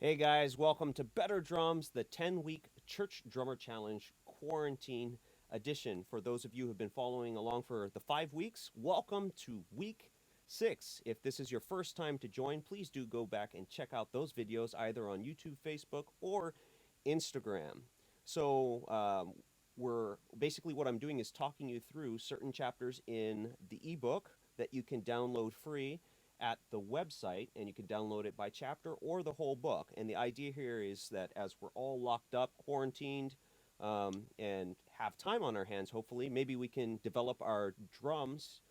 Hey guys, welcome to Better Drums, the 10-week Church Drummer Challenge quarantine edition. For those of you who have been following along for the 5 weeks, welcome to week 6. If this is your first time to join, please do go back and check out those videos either on YouTube, Facebook, or Instagram. So we're basically what I'm doing is talking you through certain chapters in the ebook that you can download free at the website, and you can download it by chapter or the whole book. And the idea here is that as we're all locked up, quarantined, and have time on our hands, hopefully, maybe we can develop our drums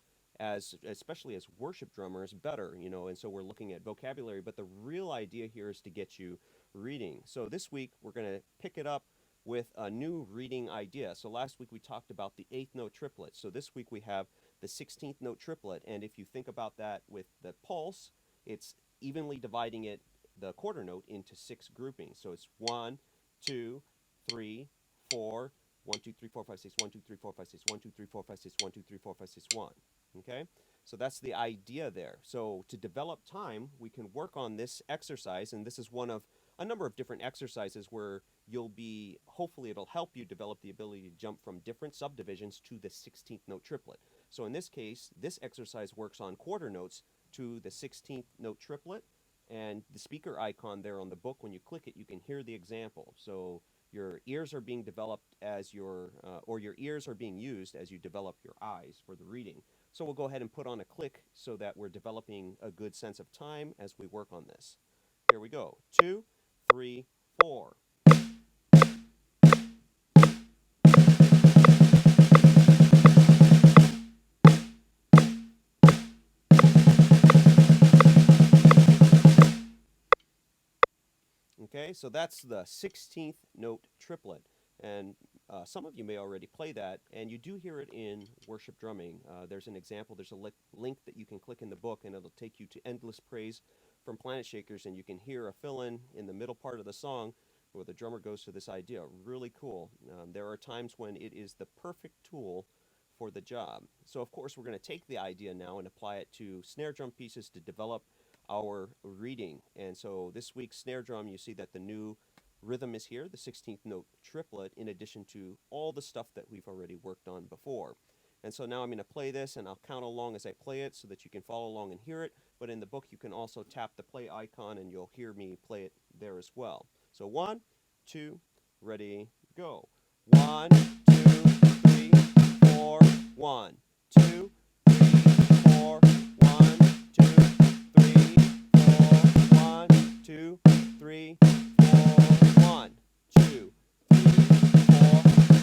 especially as worship drummers better, and so we're looking at vocabulary, but the real idea here is to get you reading. So this week we're going to pick it up with a new reading idea. So last week we talked about the 8th note triplet. So this week we have the 16th note triplet, and if you think about that with the pulse, it's evenly dividing the quarter note into 6 groupings. So it's 1, 2, 3, 4, 1, 2, 3, 4, 5, 6, 1, 2, 3, 4, 5, 6, 1, 2, 3, 4, 5, 6, 1, 2, 3, 4, 5, 6, 1. Okay? So that's the idea there. So to develop time, we can work on this exercise, and this is one of a number of different exercises where hopefully it'll help you develop the ability to jump from different subdivisions to the 16th note triplet. So in this case, this exercise works on quarter notes to the 16th note triplet, and the speaker icon there on the book, when you click it, you can hear the example. So your ears are being developed or your ears are being used as you develop your eyes for the reading. So we'll go ahead and put on a click so that we're developing a good sense of time as we work on this. Here we go. 2, 3, 4. Okay, so that's the 16th note triplet, and some of you may already play that, and you do hear it in worship drumming. There's an example, there's a link that you can click in the book, and it'll take you to Endless Praise from Planet Shakers, and you can hear a fill-in in the middle part of the song where the drummer goes to this idea. Really cool. There are times when it is the perfect tool for the job. So of course we're going to take the idea now and apply it to snare drum pieces to develop our reading. And so this week's snare drum, you see that the new rhythm is here, the 16th note triplet, in addition to all the stuff that we've already worked on before. And so now I'm going to play this, and I'll count along as I play it so that you can follow along and hear it. But in the book, you can also tap the play icon, and you'll hear me play it there as well. So 1, 2, ready, go. 1, 2, 3, 4, 1, 2, 3, 4, 1, 2, 3, 4, 1, 2, 3, 4, 1, 2, 3, 4,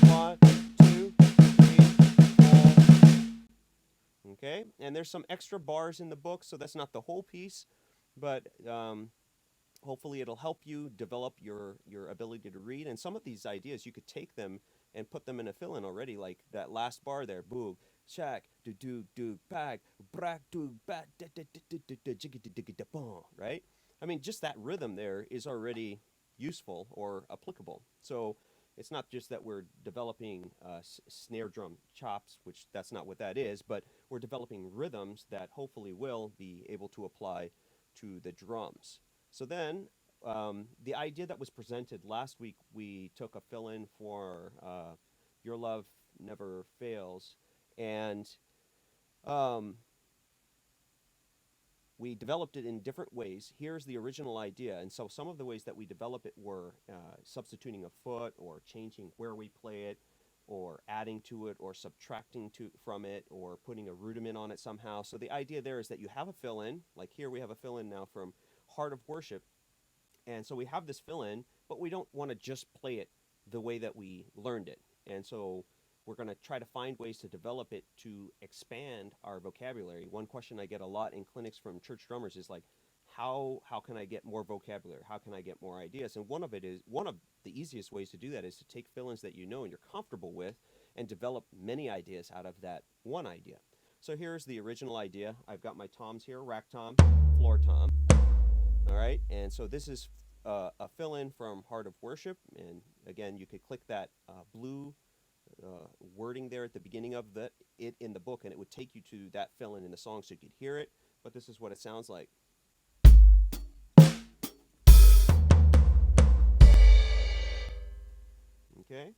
1, 2, 3, 4. Okay, and there's some extra bars in the book, so that's not the whole piece, but hopefully it'll help you develop your ability to read. And some of these ideas, you could take them and put them in a fill-in already, like that last bar there, boog, shack, do do do bag, brak do bat, jiggy diggy da boom, right? I mean, just that rhythm there is already useful or applicable. So it's not just that we're developing snare drum chops, which that's not what that is, but we're developing rhythms that hopefully will be able to apply to the drums. So then the idea that was presented last week, we took a fill-in for Your Love Never Fails, and we developed it in different ways. Here's the original idea. And so some of the ways that we develop it were substituting a foot, or changing where we play it, or adding to it, or subtracting from it, or putting a rudiment on it somehow. So the idea there is that you have a fill-in, like here we have a fill-in now from Heart of Worship. And so we have this fill-in, but we don't want to just play it the way that we learned it. And so we're going to try to find ways to develop it to expand our vocabulary. One question I get a lot in clinics from church drummers is like, how can I get more vocabulary? How can I get more ideas? And one of the easiest ways to do that is to take fill-ins that you know and you're comfortable with and develop many ideas out of that one idea. So here's the original idea. I've got my toms here, rack tom, floor tom. All right, and so this is a fill-in from Heart of Worship, and again, you could click that blue wording there at the beginning of it in the book, and it would take you to that fill-in in the song so you could hear it, but this is what it sounds like. Okay?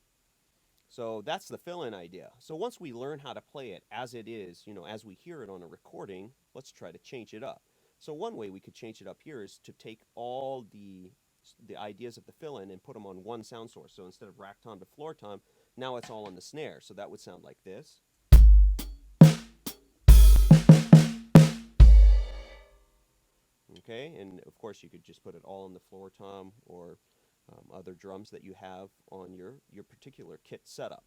So that's the fill-in idea. So once we learn how to play it as it is, as we hear it on a recording, let's try to change it up. So one way we could change it up here is to take all the ideas of the fill-in and put them on one sound source. So instead of rack tom to floor tom, now it's all on the snare. So that would sound like this. Okay, and of course you could just put it all on the floor tom or other drums that you have on your particular kit setup.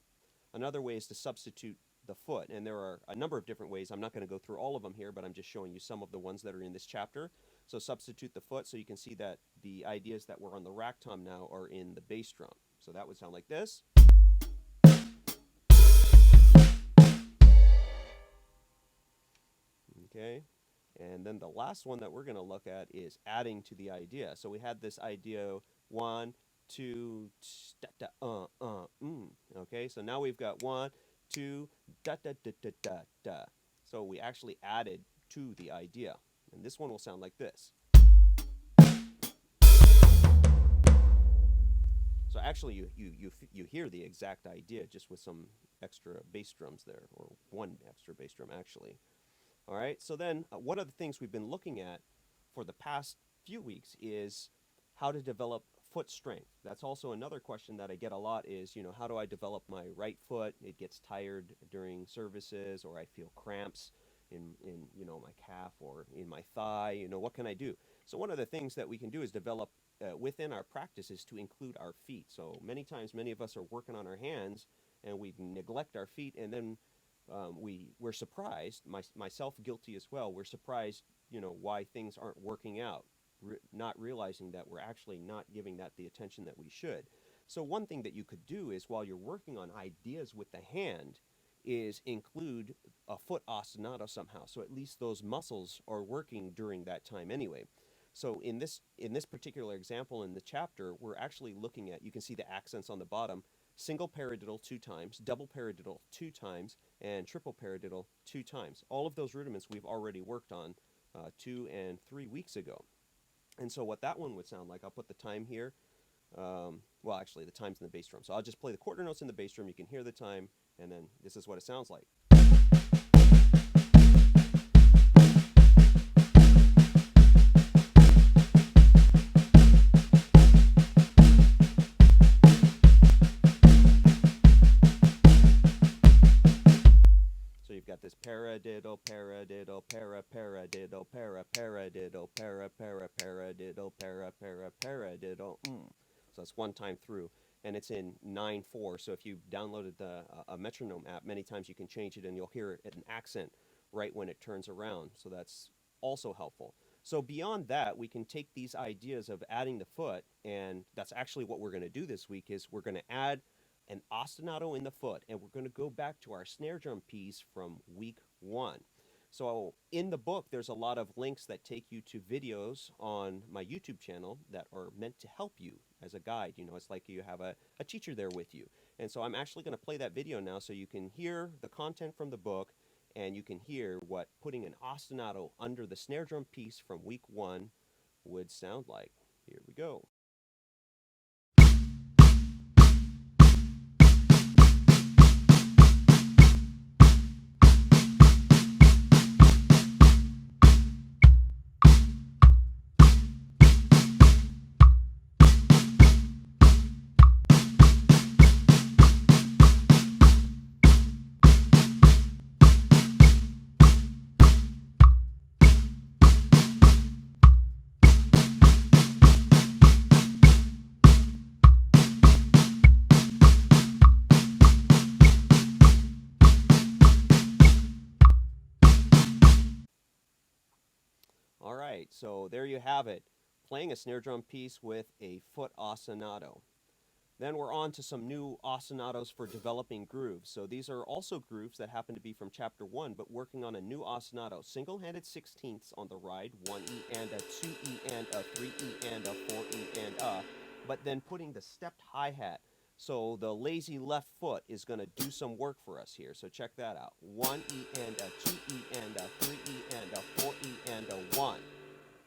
Another way is to substitute the foot, and there are a number of different ways. I'm not going to go through all of them here, but I'm just showing you some of the ones that are in this chapter. So substitute the foot, so you can see that the ideas that were on the rack tom now are in the bass drum. So that would sound like this. Okay, and then the last one that we're going to look at is adding to the idea. So we had this idea 1, 2, da da Okay, so now we've got 1, 2, da da da da da da. So we actually added to the idea, and this one will sound like this. So actually, you hear the exact idea just with some extra bass drums there, or one extra bass drum actually. All right, so then one of the things we've been looking at for the past few weeks is how to develop foot strength. That's also another question that I get a lot is, how do I develop my right foot? It gets tired during services, or I feel cramps in my calf or in my thigh. What can I do? So one of the things that we can do is develop within our practices to include our feet. So many times, many of us are working on our hands and we neglect our feet, and then we're surprised, myself guilty as well, we're surprised, why things aren't working out, not realizing that we're actually not giving that the attention that we should. So one thing that you could do is, while you're working on ideas with the hand, is include a foot ostinato somehow. So at least those muscles are working during that time anyway. So in this particular example in the chapter, we're actually looking at, you can see the accents on the bottom, single paradiddle 2 times, double paradiddle 2 times, and triple paradiddle 2 times. All of those rudiments we've already worked on 2 and 3 weeks ago. And so what that one would sound like, I'll put the time here. Well, actually, the time's in the bass drum. So I'll just play the quarter notes in the bass drum. You can hear the time, and then this is what it sounds like. So you've got this paradiddle, paradiddle, paradiddle, paradiddle, paradiddle, paradiddle. So that's one time through, and it's in 9/4. So if you downloaded a metronome app, many times you can change it, and you'll hear it at an accent right when it turns around. So that's also helpful. So beyond that, we can take these ideas of adding the foot, and that's actually what we're going to do this week. Is we're going to add an ostinato in the foot, and we're going to go back to our snare drum piece from week 1. So in the book, there's a lot of links that take you to videos on my YouTube channel that are meant to help you as a guide. It's like you have a teacher there with you. And so I'm actually going to play that video now so you can hear the content from the book, and you can hear what putting an ostinato under the snare drum piece from week 1 would sound like. Here we go. All right, so there you have it, playing a snare drum piece with a foot ostinato. Then we're on to some new ostinatos for developing grooves. So these are also grooves that happen to be from chapter 1, but working on a new ostinato. Single-handed 16ths on the ride, 1E and a 2E and a 3E and a 4E and a, but then putting the stepped hi-hat. So the lazy left foot is going to do some work for us here. So check that out. 1E and a 2E and a 3E and a 4E and a 1.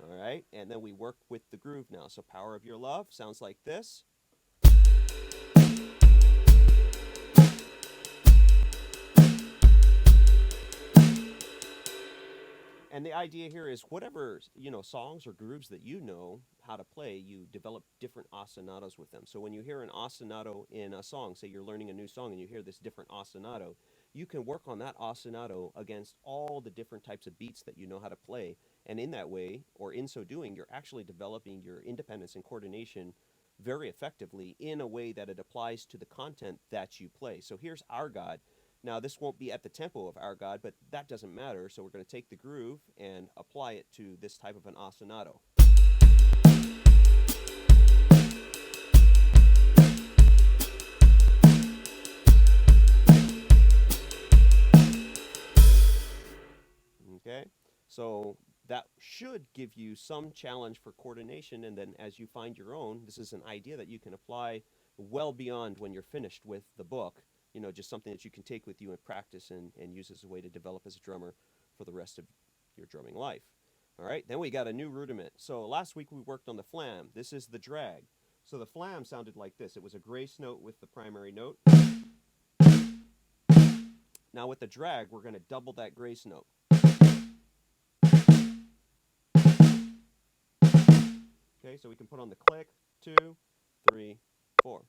All right, and then we work with the groove now. So Power of Your Love sounds like this. And the idea here is whatever, songs or grooves that you know how to play, you develop different ostinatos with them. So when you hear an ostinato in a song, say you're learning a new song and you hear this different ostinato, you can work on that ostinato against all the different types of beats that you know how to play. And in that way, or in so doing, you're actually developing your independence and coordination very effectively in a way that it applies to the content that you play. So here's our God. Now, this won't be at the tempo of our God, but that doesn't matter. So we're going to take the groove and apply it to this type of an ostinato. Okay, so that should give you some challenge for coordination. And then as you find your own, this is an idea that you can apply well beyond when you're finished with the book. Just something that you can take with you and practice and use as a way to develop as a drummer for the rest of your drumming life. All right, then we got a new rudiment. So last week we worked on the flam. This is the drag. So the flam sounded like this. It was a grace note with the primary note. Now with the drag, we're going to double that grace note. Okay, so we can put on the click, 2, 3, 4.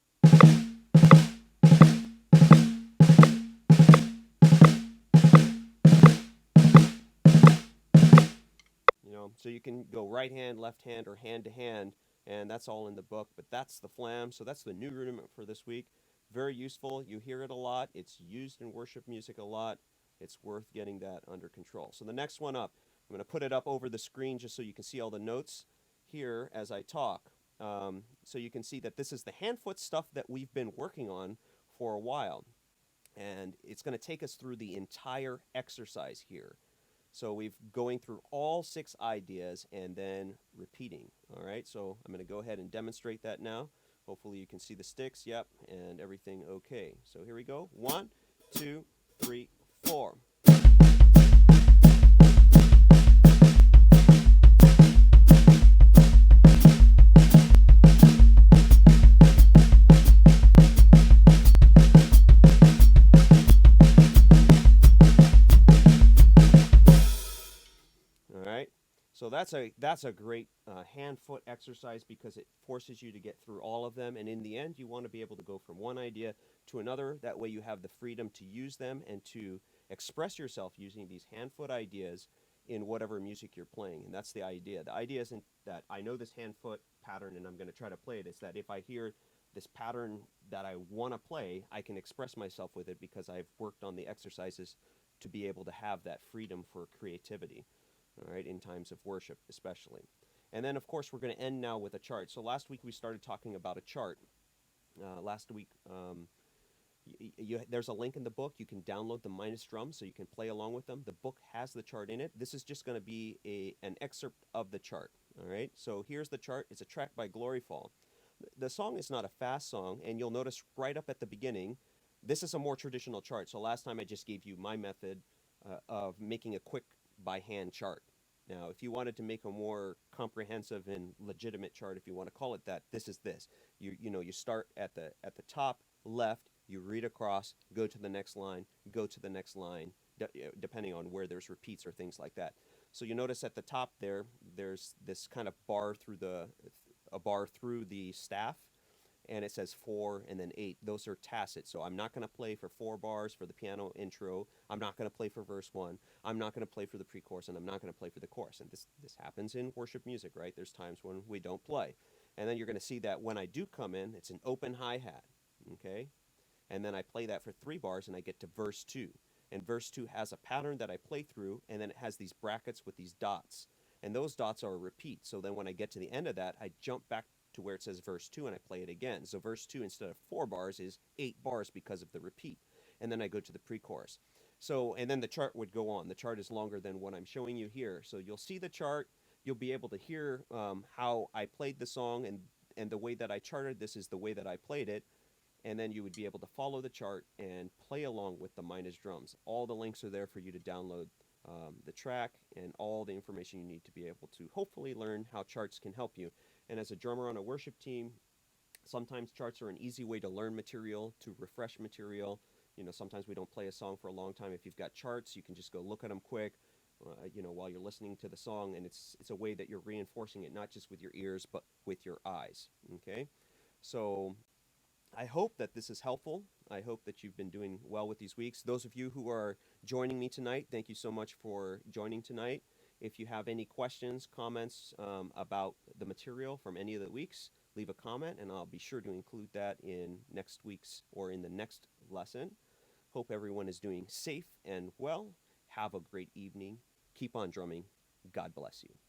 So you can go right hand, left hand, or hand to hand, and that's all in the book, but that's the flam. So that's the new rudiment for this week. Very useful. You hear it a lot. It's used in worship music a lot. It's worth getting that under control. So the next one up, I'm going to put it up over the screen just so you can see all the notes here as I talk. So you can see that this is the hand-foot stuff that we've been working on for a while. And it's going to take us through the entire exercise here. So we've going through all 6 ideas and then repeating. All right, so I'm going to go ahead and demonstrate that now. Hopefully you can see the sticks. Yep, and everything okay. So here we go. 1, 2, 3, 4. So that's a great hand-foot exercise because it forces you to get through all of them. And in the end, you want to be able to go from one idea to another. That way you have the freedom to use them and to express yourself using these hand-foot ideas in whatever music you're playing. And that's the idea. The idea isn't that I know this hand-foot pattern and I'm going to try to play it. It's that if I hear this pattern that I want to play, I can express myself with it because I've worked on the exercises to be able to have that freedom for creativity. All right, in times of worship especially. And then, of course, we're going to end now with a chart. So last week we started talking about a chart. Last week, there's a link in the book. You can download the minus drums so you can play along with them. The book has the chart in it. This is just going to be an excerpt of the chart. All right, so here's the chart. It's a track by Gloryfall. The song is not a fast song, and you'll notice right up at the beginning, this is a more traditional chart. So last time I just gave you my method of making a quick by hand chart. Now, if you wanted to make a more comprehensive and legitimate chart, if you want to call it that, this is this. You start at the top left, you read across, go to the next line, go to the next line, depending on where there's repeats or things like that. So you notice at the top there's this kind of bar through the staff, and it says 4 and then 8. Those are tacit. So I'm not going to play for 4 bars for the piano intro. I'm not going to play for verse 1. I'm not going to play for the pre-chorus, and I'm not going to play for the chorus. And this happens in worship music, right? There's times when we don't play. And then you're going to see that when I do come in, it's an open hi-hat, okay? And then I play that for 3 bars, and I get to verse 2. And verse 2 has a pattern that I play through, and then it has these brackets with these dots. And those dots are a repeat. So then when I get to the end of that, I jump back to where it says verse 2 and I play it again. So verse 2 instead of 4 bars is 8 bars because of the repeat. And then I go to the pre-chorus. So, and then the chart would go on. The chart is longer than what I'm showing you here. So you'll see the chart. You'll be able to hear how I played the song, and the way that I charted this is the way that I played it. And then you would be able to follow the chart and play along with the minus drums. All the links are there for you to download the track and all the information you need to be able to hopefully learn how charts can help you. And as a drummer on a worship team, sometimes charts are an easy way to learn material, to refresh material. Sometimes we don't play a song for a long time. If you've got charts, you can just go look at them quick, while you're listening to the song, and it's a way that you're reinforcing it not just with your ears but with your eyes. Okay, so I hope that this is helpful. I hope that you've been doing well with these weeks. Those of you who are joining me tonight, thank you so much for joining tonight. If you have any questions, comments about the material from any of the weeks, leave a comment and I'll be sure to include that in next week's or in the next lesson. Hope everyone is doing safe and well. Have a great evening. Keep on drumming. God bless you.